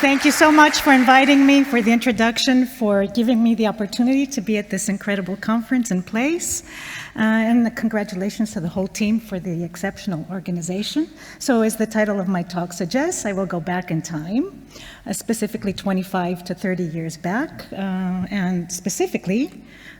Thank you so much for inviting me, for the introduction, for giving me the opportunity to be at this incredible conference and place. And congratulations to the whole team for the exceptional organization. So as the title of my talk suggests, I will go back in time, specifically 25 to 30 years back, and specifically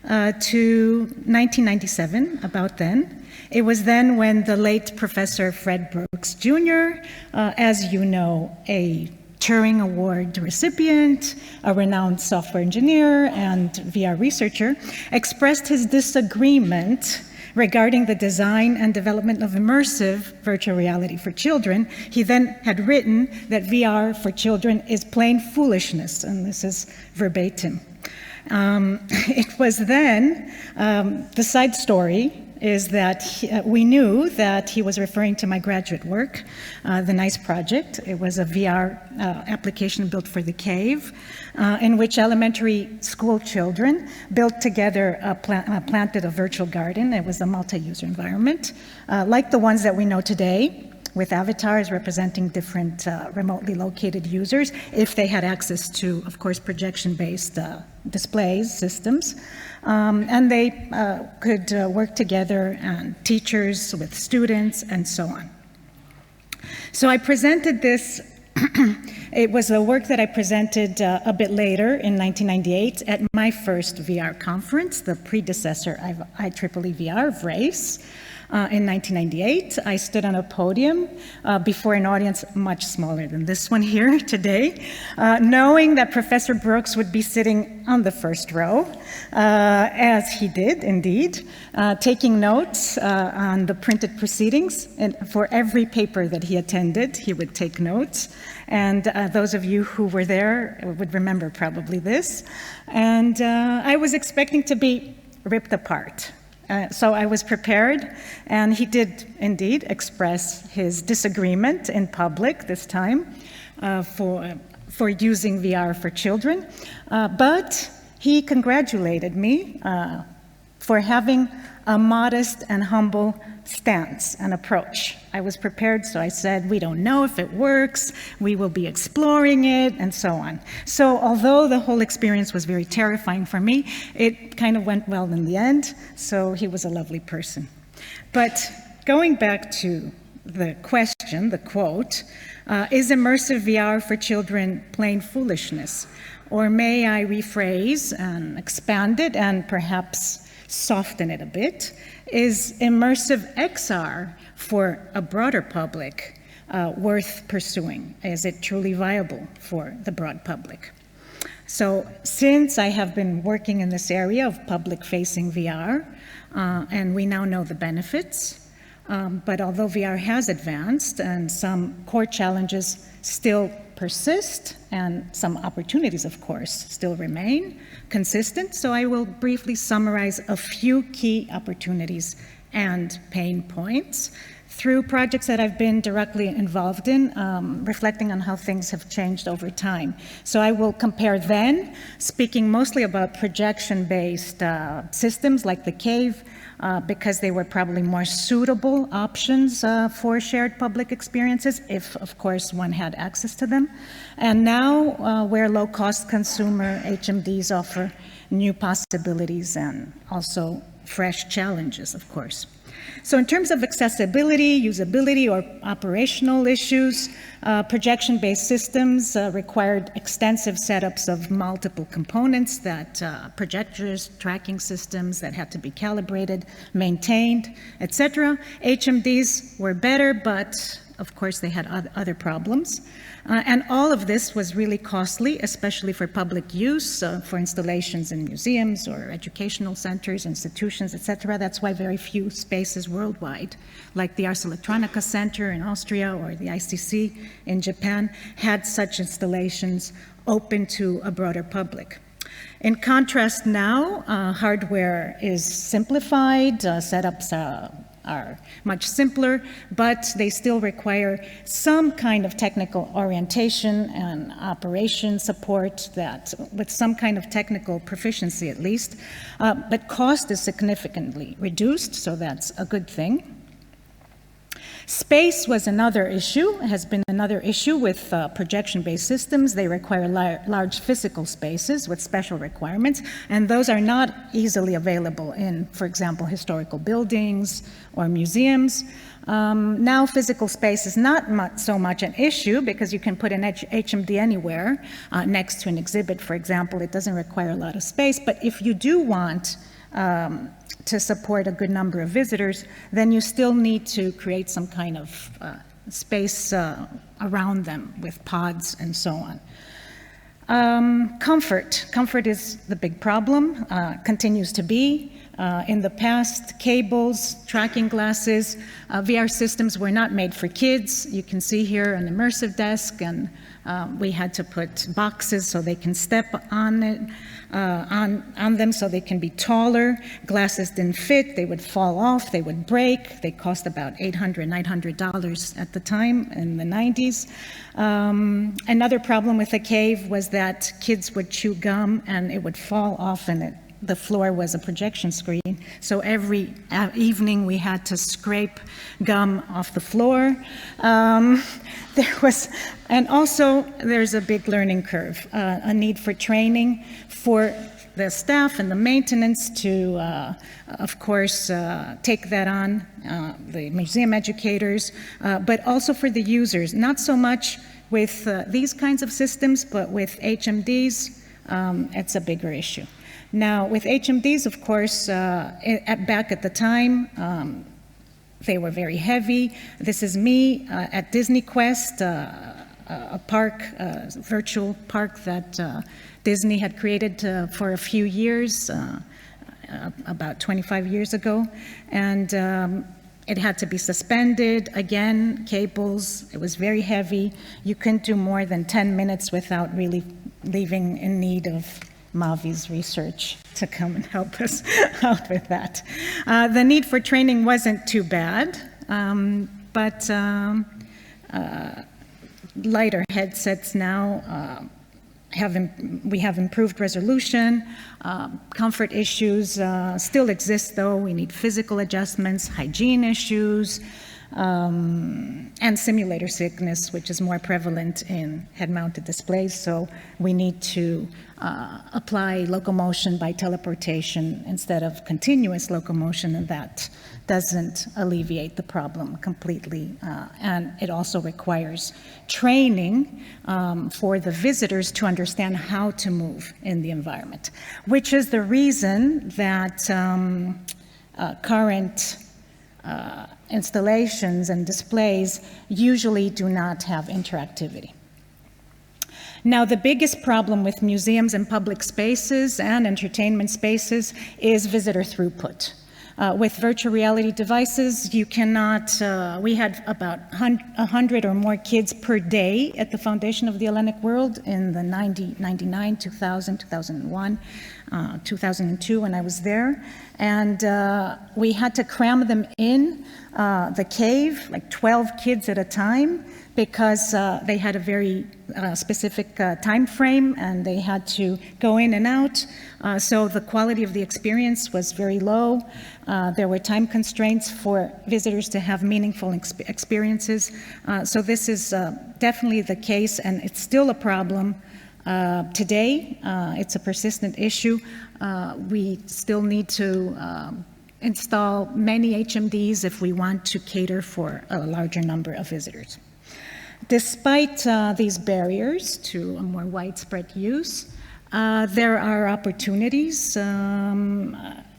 to 1997, about then. It was then when the late Professor Fred Brooks Jr., as you know, a Turing Award recipient, a renowned software engineer, and VR researcher, expressed his disagreement regarding the design and development of immersive virtual reality for children. He then had written that VR for children is plain foolishness, and this is verbatim. It was then, the side story is that we knew that he was referring to my graduate work, the NICE project. It was a VR application built for the cave, in which elementary school children built together, planted a virtual garden. It was a multi-user environment, like the ones that we know today, with avatars representing different remotely located users, if they had access to, of course, projection-based displays, systems. And they could work together, and teachers with students, and so on. So I presented this, it was a work that I presented a bit later in 1998 at my first VR conference, the predecessor of IEEE VR, VRACE. In 1998, I stood on a podium before an audience much smaller than this one here today, knowing that Professor Brooks would be sitting on the first row, as he did indeed, taking notes on the printed proceedings. And for every paper that he attended, he would take notes. And those of you who were there would remember probably this. And I was expecting to be ripped apart. So I was prepared, and he did indeed express his disagreement in public this time for using VR for children. But he congratulated me for having a modest and humble stance and approach. I was prepared, so I said, we don't know if it works, we will be exploring it, and so on. So although the whole experience was very terrifying for me, it kind of went well in the end, so he was a lovely person. But going back to the question, the quote, is immersive VR for children plain foolishness? Or may I rephrase and expand it and perhaps soften it a bit? Is immersive XR for a broader public worth pursuing? Is it truly viable for the broad public? So since I have been working in this area of public-facing VR, and we now know the benefits, but although VR has advanced and some core challenges still persist, and some opportunities, of course, still remain consistent. So I will briefly summarize a few key opportunities and pain points through projects that I've been directly involved in, reflecting on how things have changed over time. So I will compare then, speaking mostly about projection-based systems like the cave, because they were probably more suitable options for shared public experiences, if, of course, one had access to them. And now, where low-cost consumer HMDs offer new possibilities and also fresh challenges, of course. So in terms of accessibility, usability, or operational issues, projection-based systems required extensive setups of multiple components, that projectors, tracking systems that had to be calibrated, maintained, etc. HMDs were better, but of course they had other problems. And all of this was really costly, especially for public use, for installations in museums or educational centers, institutions, etc. That's why very few spaces worldwide, like the Ars Electronica Center in Austria or the ICC in Japan, had such installations open to a broader public. In contrast now, hardware is simplified, setups are much simpler, but they still require some kind of technical orientation and operation support, that with some kind of technical proficiency at least. But cost is significantly reduced, so that's a good thing. Space was another issue, has been another issue with projection-based systems. They require large physical spaces with special requirements, and those are not easily available in, for example, historical buildings or museums. Now physical space is not so much an issue because you can put an HMD anywhere next to an exhibit, for example. It doesn't require a lot of space, but if you do want to support a good number of visitors, then you still need to create some kind of space around them with pods and so on. Comfort is the big problem, continues to be. In the past, cables, tracking glasses, VR systems were not made for kids. You can see here an immersive desk, and we had to put boxes so they can step on it, on them so they can be taller. Glasses didn't fit, they would fall off, they would break. They cost about $800, $900 at the time in the 90s. Another problem with the cave was that kids would chew gum and it would fall off, and the floor was a projection screen. So every evening we had to scrape gum off the floor. And also there's a big learning curve, a need for training for the staff and the maintenance to, of course, take that on, the museum educators, but also for the users, not so much with these kinds of systems, but with HMDs, it's a bigger issue. Now, with HMDs, of course, back at the time, they were very heavy. This is me at Disney Quest, a park, virtual park that Disney had created for a few years, about 25 years ago. And it had to be suspended, again, cables, it was very heavy. You couldn't do more than 10 minutes without really leaving in need of Mavi's research to come and help us out with that. The need for training wasn't too bad, but lighter headsets now we have improved resolution. Comfort issues still exist though. We need physical adjustments, hygiene issues, and simulator sickness, which is more prevalent in head-mounted displays. So we need to apply locomotion by teleportation instead of continuous locomotion, and that doesn't alleviate the problem completely. And it also requires training for the visitors to understand how to move in the environment, which is the reason that current installations and displays usually do not have interactivity. Now, the biggest problem with museums and public spaces and entertainment spaces is visitor throughput. With virtual reality devices, you cannot, we had about 100 or more kids per day at the Foundation of the Hellenic World in the 99, 2000, 2001, 2002 when I was there. And we had to cram them in the cave, like 12 kids at a time, because they had a very specific time frame and they had to go in and out. So the quality of the experience was very low. There were time constraints for visitors to have meaningful experiences. So this is definitely the case, and it's still a problem today. It's a persistent issue. We still need to install many HMDs if we want to cater for a larger number of visitors. Despite these barriers to a more widespread use, there are opportunities.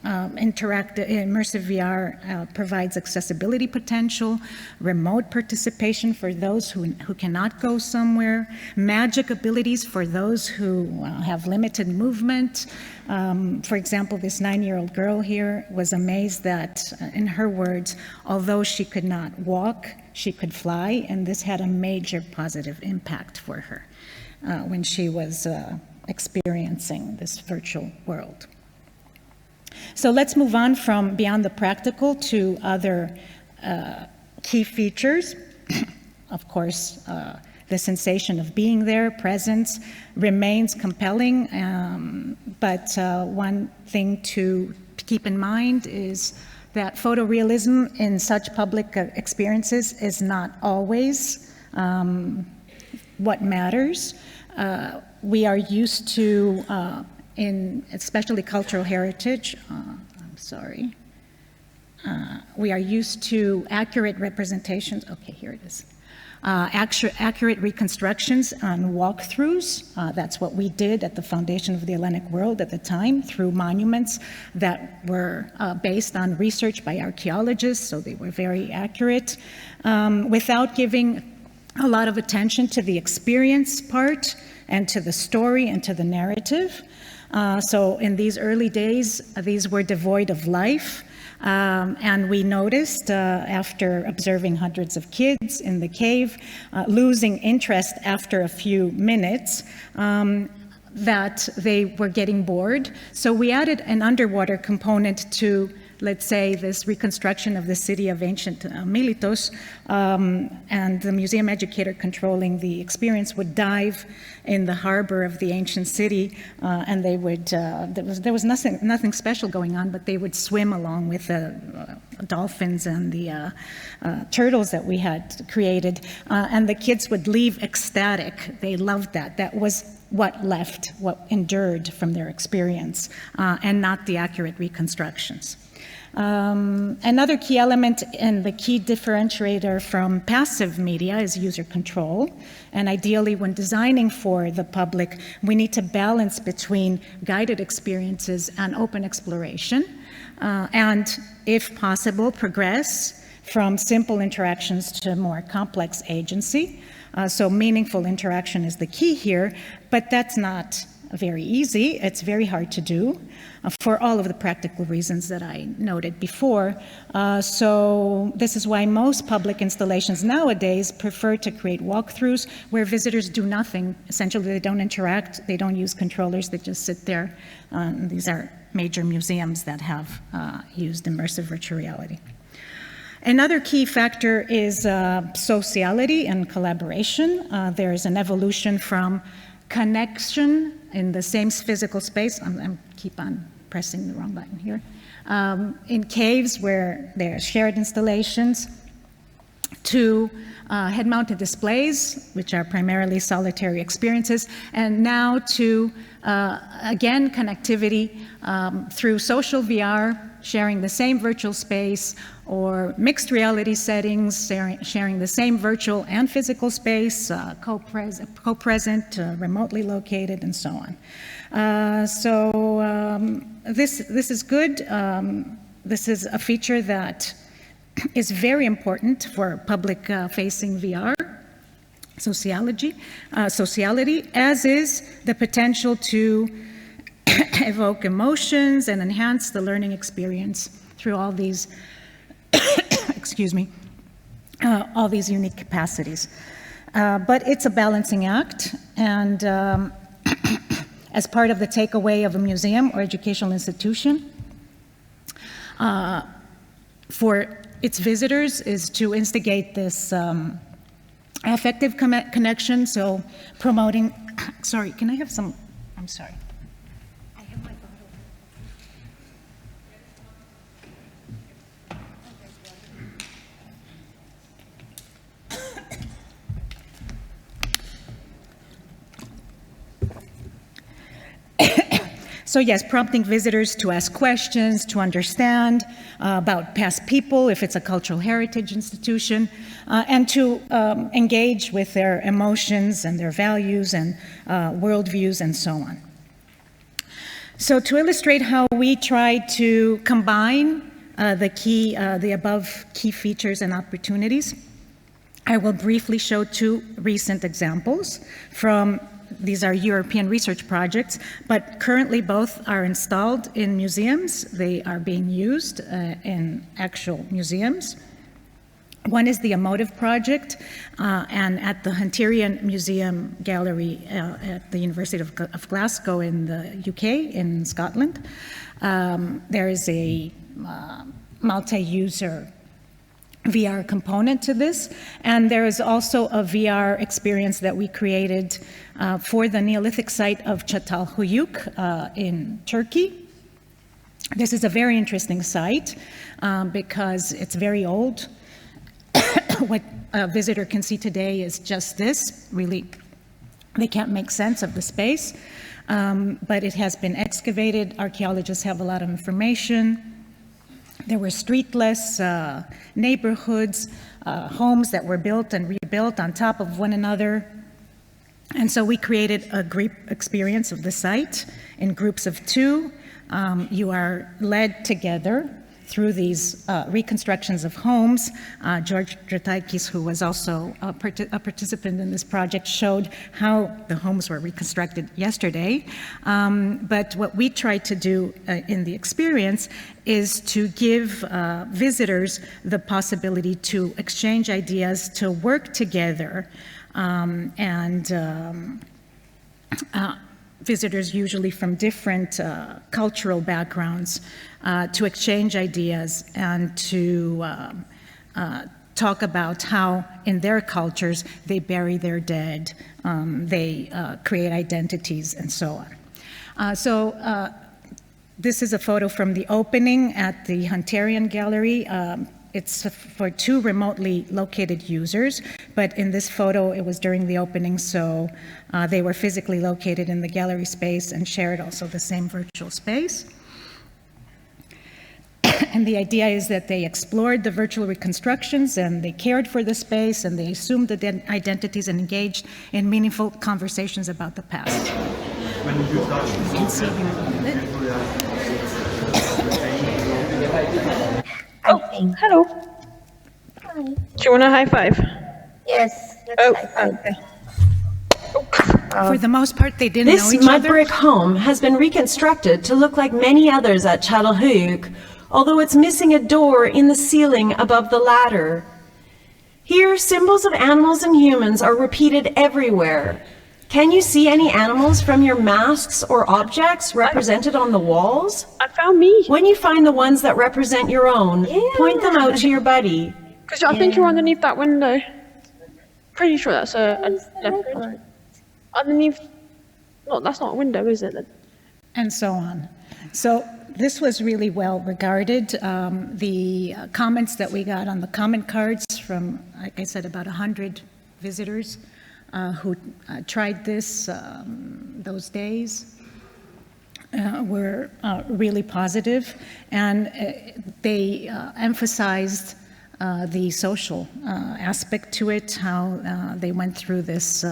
Immersive VR provides accessibility potential, remote participation for those who cannot go somewhere, magic abilities for those who have limited movement. For example, this 9-year-old girl here was amazed that, in her words, although she could not walk, she could fly, and this had a major positive impact for her when she was experiencing this virtual world. So let's move on from beyond the practical to other key features. Of course, the sensation of being there, presence, remains compelling, but one thing to keep in mind is that photorealism in such public experiences is not always what matters. We are used to, in especially cultural heritage, we are used to accurate representations. Okay, here it is. Accurate reconstructions on walkthroughs. That's what we did at the Foundation of the Hellenic World at the time, through monuments that were based on research by archaeologists, so they were very accurate, without giving a lot of attention to the experience part and to the story and to the narrative. So in these early days, these were devoid of life. And we noticed, after observing hundreds of kids in the cave, losing interest after a few minutes, that they were getting bored. So we added an underwater component to, let's say, this reconstruction of the city of ancient Miletos, and the museum educator controlling the experience would dive in the harbor of the ancient city, and they would, there was nothing special going on, but they would swim along with the dolphins and the turtles that we had created, and the kids would leave ecstatic. They loved that. That was what left, what endured from their experience, and not the accurate reconstructions. Another key element and the key differentiator from passive media is user control. And ideally, when designing for the public, we need to balance between guided experiences and open exploration. And if possible, progress from simple interactions to more complex agency. So meaningful interaction is the key here, but that's not very easy. It's very hard to do for all of the practical reasons that I noted before. So this is why most public installations nowadays prefer to create walkthroughs where visitors do nothing. Essentially, they don't interact, they don't use controllers, they just sit there. These are major museums that have used immersive virtual reality. Another key factor is sociality and collaboration. There is an evolution from connection in the same physical space. I'm keep on pressing the wrong button here. In caves where there are shared installations, to head-mounted displays, which are primarily solitary experiences, and now to, again, connectivity through social VR, sharing the same virtual space, or mixed reality settings, sharing the same virtual and physical space, co-present, remotely located, and so on. This is good. This is a feature that is very important for public-facing VR, sociality, as is the potential to evoke emotions and enhance the learning experience through all these, excuse me, all these unique capacities. But it's a balancing act, and as part of the takeaway of a museum or educational institution, for its visitors is to instigate this affective connection, so promoting, sorry, can I have some, I'm sorry. I have my bottle. So yes, prompting visitors to ask questions, to understand about past people, if it's a cultural heritage institution, and to engage with their emotions and their values and worldviews and so on. So to illustrate how we try to combine the above key features and opportunities, I will briefly show two recent examples from these are European research projects, but currently both are installed in museums. They are being used in actual museums. One is the Emotive project, and at the Hunterian Museum Gallery at the University of Glasgow in the UK, in Scotland. There is a multi-user VR component to this, and there is also a VR experience that we created for the Neolithic site of Çatalhöyük in Turkey. This is a very interesting site because it's very old. What a visitor can see today is just this. Really, they can't make sense of the space, but it has been excavated. Archaeologists have a lot of information. There were streetless neighborhoods, homes that were built and rebuilt on top of one another. And so we created a group experience of the site in groups of 2. You are led together through these reconstructions of homes. George Drataikis, who was also a participant in this project, showed how the homes were reconstructed yesterday. But what we tried to do in the experience is to give visitors the possibility to exchange ideas, to work together, visitors usually from different cultural backgrounds to exchange ideas and to talk about how in their cultures they bury their dead, they create identities and so on. This is a photo from the opening at the Hunterian Gallery. It's for 2 remotely located users, but in this photo it was during the opening, so they were physically located in the gallery space and shared also the same virtual space. And the idea is that they explored the virtual reconstructions and they cared for the space and they assumed the identities and engaged in meaningful conversations about the past. When you touch this, you can see Oh, hello. Hi. Do you want a high five? Yes. Okay. For the most part, they didn't know This each mud other. brick home has been reconstructed to look like many others at Çatalhöyük, although it's missing a door in the ceiling above the ladder. Here, symbols of animals and humans are repeated everywhere. Can you see any animals from your masks or objects represented on the walls? I found me. When you find the ones that represent your own, point them out to your buddy. Because I think you're underneath that window. Pretty sure that's a leopard. Underneath. No, that's not a window, is it? And so on. So this was really well regarded. The comments that we got on the comment cards from, like I said, about 100 visitors who tried this those days were really positive, and they emphasized the social aspect to it, how they went through this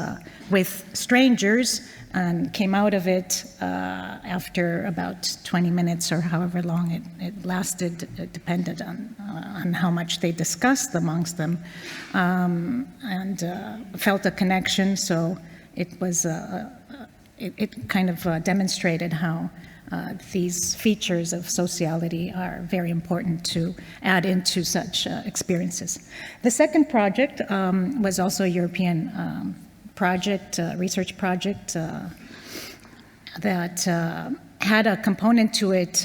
with strangers and came out of it after about 20 minutes or however long it lasted. It depended on how much they discussed amongst them, and felt a connection. So it was it kind of demonstrated how these features of sociality are very important to add into such experiences. The second project was also a European project, research project that had a component to it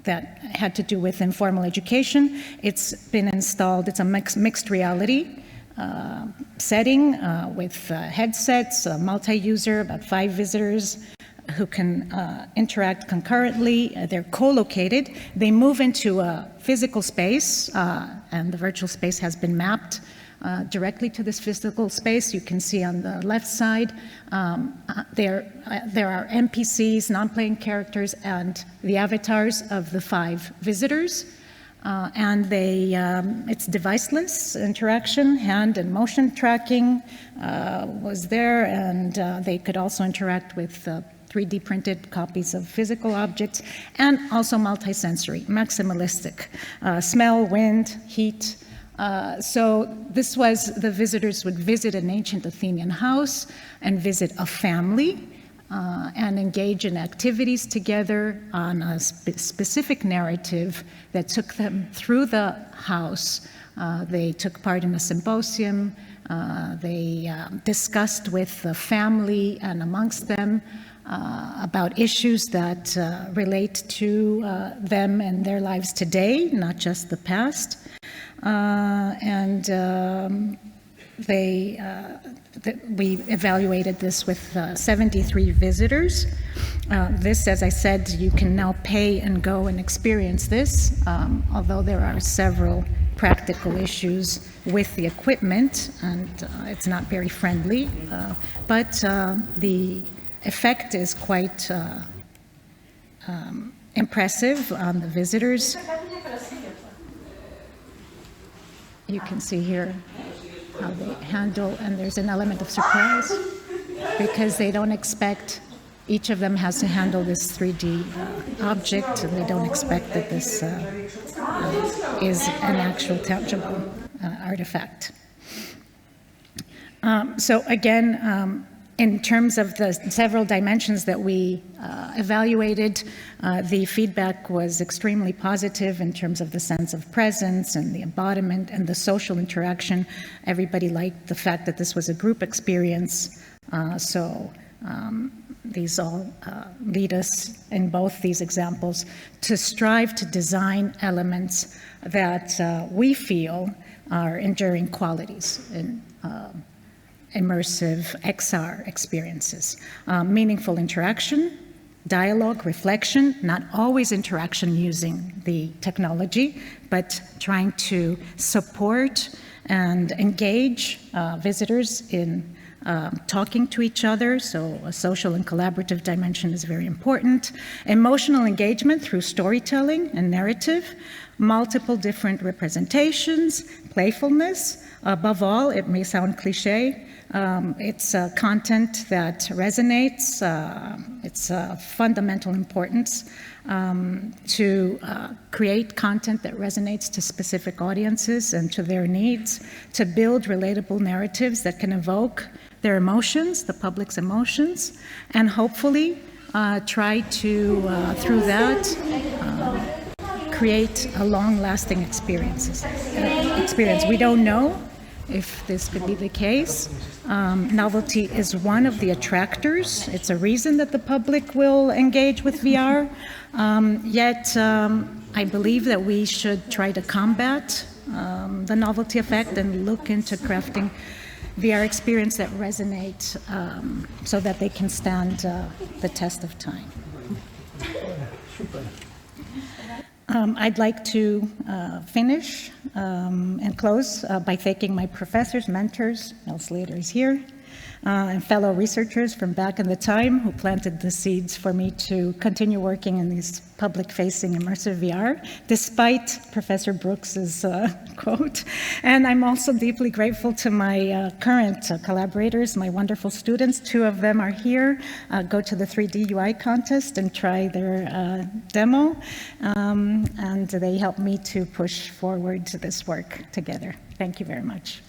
that had to do with informal education. It's been installed, it's a mixed reality setting with headsets, multi-user, about 5 visitors who can interact concurrently. They're co-located. They move into a physical space, and the virtual space has been mapped directly to this physical space. You can see on the left side, there are NPCs, non-playing characters, and the avatars of the 5 visitors. And it's deviceless interaction, hand and motion tracking was there, and they could also interact with 3D printed copies of physical objects, and also multisensory, maximalistic, smell, wind, heat. So this was, the visitors would visit an ancient Athenian house and visit a family and engage in activities together on a specific narrative that took them through the house. They took part in a symposium. They discussed with the family and amongst them about issues that relate to them and their lives today, not just the past. And we evaluated this with 73 visitors. This, as I said, you can now pay and go and experience this, although there are several practical issues with the equipment, and it's not very friendly, but the effect is quite impressive on the visitors. You can see here how they handle, and there's an element of surprise because they don't expect, each of them has to handle this 3D object, and they don't expect that this is an actual tangible artifact. So again, in terms of the several dimensions that we evaluated, the feedback was extremely positive in terms of the sense of presence and the embodiment and the social interaction. Everybody liked the fact that this was a group experience. These all lead us in both these examples to strive to design elements that we feel are enduring qualities in immersive XR experiences. Meaningful interaction, dialogue, reflection, not always interaction using the technology, but trying to support and engage visitors in talking to each other, so a social and collaborative dimension is very important. Emotional engagement through storytelling and narrative, multiple different representations, playfulness. Above all, it may sound cliche, it's content that resonates. It's fundamental importance to create content that resonates to specific audiences and to their needs, to build relatable narratives that can evoke their emotions, the public's emotions, and hopefully try to, through that, create a long-lasting experience. We don't know if this could be the case. Novelty is one of the attractors. It's a reason that the public will engage with VR. Yet, I believe that we should try to combat the novelty effect and look into crafting VR experience that resonate so that they can stand the test of time. I'd like to finish and close by thanking my professors, mentors, Mel Slater is here, and fellow researchers from back in the time who planted the seeds for me to continue working in these public-facing immersive VR, despite Professor Brooks's quote. And I'm also deeply grateful to my current collaborators, my wonderful students. 2 of them are here. Go to the 3D UI contest and try their demo. And they helped me to push forward this work together. Thank you very much.